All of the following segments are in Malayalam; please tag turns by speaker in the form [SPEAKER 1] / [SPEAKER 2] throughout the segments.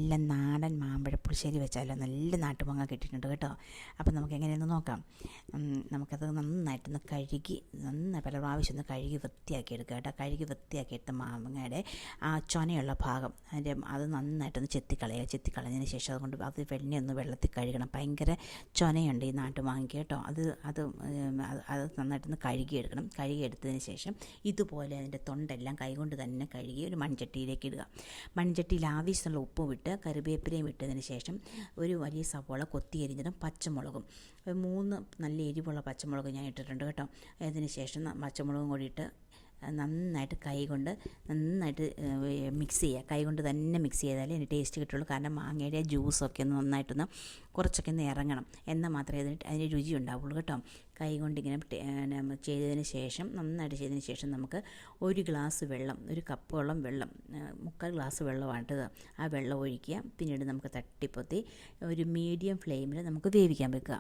[SPEAKER 1] നല്ല നാടൻ മാമ്പഴ പുളിശ്ശേരി വെച്ചാലോ. നല്ല നാട്ടുമാങ്ങ കിട്ടിയിട്ടുണ്ട് കേട്ടോ. അപ്പം നമുക്ക് എങ്ങനെയെന്ന് നോക്കാം. നമുക്കത് നന്നായിട്ടൊന്ന് കഴുകി പല പ്രാവശ്യം ഒന്ന് കഴുകി വൃത്തിയാക്കി എടുക്കുക കേട്ടോ. കഴുകി വൃത്തിയാക്കിയിട്ട് മാങ്ങയുടെ ആ ചൊനയുള്ള ഭാഗം അത് നന്നായിട്ടൊന്ന് ചെത്തിക്കളഞ്ഞതിന് ശേഷം അതുകൊണ്ട് അത് വെള്ളത്തിൽ കഴുകണം. ഭയങ്കര ചൊനയുണ്ട് ഈ നാട്ടുമാങ്ങയ്ക്ക് കേട്ടോ. അത് നന്നായിട്ടൊന്ന് കഴുകിയെടുക്കണം. കഴുകിയെടുത്തതിന് ശേഷം ഇതുപോലെ അതിൻ്റെ തൊണ്ടെല്ലാം കൈകൊണ്ട് തന്നെ കഴുകി ഒരു മൺചട്ടിയിലേക്ക് ഇടുക. മൺചട്ടിയിൽ ആവശ്യമുള്ള ഉപ്പും ഇട്ട് കറിവേപ്പിലയും ഇട്ടതിന് ശേഷം ഒരു വലിയ സവോള കൊത്തി അരിഞ്ഞതും പച്ചമുളകും 3 നല്ല എരിവുള്ള പച്ചമുളക് ഞാൻ ഇട്ടിട്ടുണ്ട് കേട്ടോ. അതിന് ശേഷം പച്ചമുളകും കൂടി ഇട്ട് നന്നായിട്ട് നന്നായിട്ട് മിക്സ് ചെയ്യുക. കൈകൊണ്ട് തന്നെ മിക്സ് ചെയ്താലേ അതിന് ടേസ്റ്റ് കിട്ടുള്ളൂ. കാരണം മാങ്ങയുടെ ജ്യൂസൊക്കെ ഒന്ന് നന്നായിട്ടൊന്ന് കുറച്ചൊക്കെ ഒന്ന് ഇറങ്ങണം, എന്നാൽ മാത്രമേ അതിന് രുചി ഉണ്ടാവുള്ളൂ കേട്ടോ. കൈകൊണ്ട് ഇങ്ങനെ നന്നായിട്ട് ചെയ്തതിന് ശേഷം നമുക്ക് 1 ഗ്ലാസ് വെള്ളം, 1 കപ്പോളം വെള്ളം, 3/4 ഗ്ലാസ് വെള്ളമാണിട്ടത്. ആ വെള്ളം ഒഴിക്കുക. പിന്നീട് നമുക്ക് തട്ടിപ്പൊത്തി ഒരു മീഡിയം ഫ്ലെയിമിൽ നമുക്ക് വേവിക്കാൻ വെക്കുക.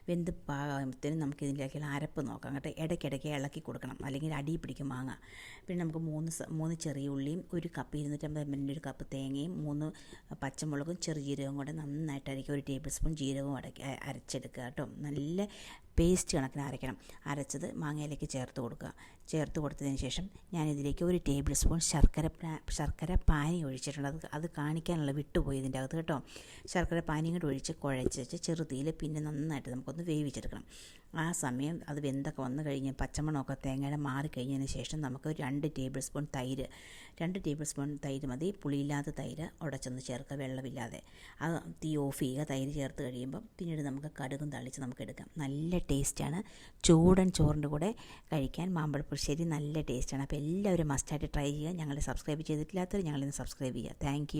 [SPEAKER 1] വെന്ത് പാകത്തിന് നമുക്ക് ഇതിലേക്ക് അരപ്പ് നോക്കാം കേട്ടോ. ഇടയ്ക്കിടയ്ക്ക് ഇളക്കി കൊടുക്കണം, അല്ലെങ്കിൽ അടി പിടിക്കും മാങ്ങ. പിന്നെ നമുക്ക് 3 ചെറിയ ഉള്ളിയും 1 കപ്പ് 250 ml 1 കപ്പ് തേങ്ങയും 3 പച്ചമുളകും ചെറുജീരകവും കൂടെ നന്നായിട്ട് അരയ്ക്കുക. 1 ടേബിൾ സ്പൂൺ ജീരകവും അരച്ചെടുക്കുക കേട്ടോ. നല്ല പേസ്റ്റ് കണക്കിന് അരയ്ക്കണം. അരച്ചത് മാങ്ങയിലേക്ക് ചേർത്ത് കൊടുക്കുക. ചേർത്ത് കൊടുത്തതിന് ശേഷം ഞാനിതിലേക്ക് 1 ടേബിൾ സ്പൂൺ ശർക്കര പാനി ഒഴിച്ചിട്ടുണ്ട്. അത് കാണിക്കാനുള്ള വിട്ടുപോയി ഇതിൻ്റെ അകത്ത് കേട്ടോ. ശർക്കര പാനിയും കൂടെ ഒഴിച്ച് കുഴച്ച് ചെറുതീയിൽ പിന്നെ നന്നായിട്ട് നമുക്കൊന്ന് വേവിച്ചെടുക്കണം. ആ സമയം അത് വെന്തൊക്കെ വന്നു കഴിഞ്ഞ് പച്ചമണമൊക്കെ തേങ്ങയുടെ മാറിക്കഴിഞ്ഞതിന് ശേഷം നമുക്ക് 2 ടേബിൾ സ്പൂൺ തൈര്, 2 ടേബിൾ സ്പൂൺ തൈര് മതി. പുളിയില്ലാത്ത തൈര് ഉടച്ചൊന്ന് ചേർക്കുക, വെള്ളമില്ലാതെ. അത് തീ ഓഫ് ചെയ്യുക. തൈര് ചേർത്ത് കഴിയുമ്പം പിന്നീട് നമുക്ക് കടുകും തളിച്ച് നമുക്ക് എടുക്കാം. നല്ല ടേസ്റ്റാണ്. ചൂടൻ ചോറിൻ്റെ കൂടെ കഴിക്കാൻ മാമ്പഴ പുളിശ്ശേരി നല്ല ടേസ്റ്റാണ്. അപ്പോൾ എല്ലാവരും മസ്റ്റായിട്ട് ട്രൈ ചെയ്യുക. ഞങ്ങളെ സബ്സ്ക്രൈബ് ചെയ്തിട്ടില്ലാത്തവർ ഞങ്ങളിന്ന് സബ്സ്ക്രൈബ് ചെയ്യുക. Thank you.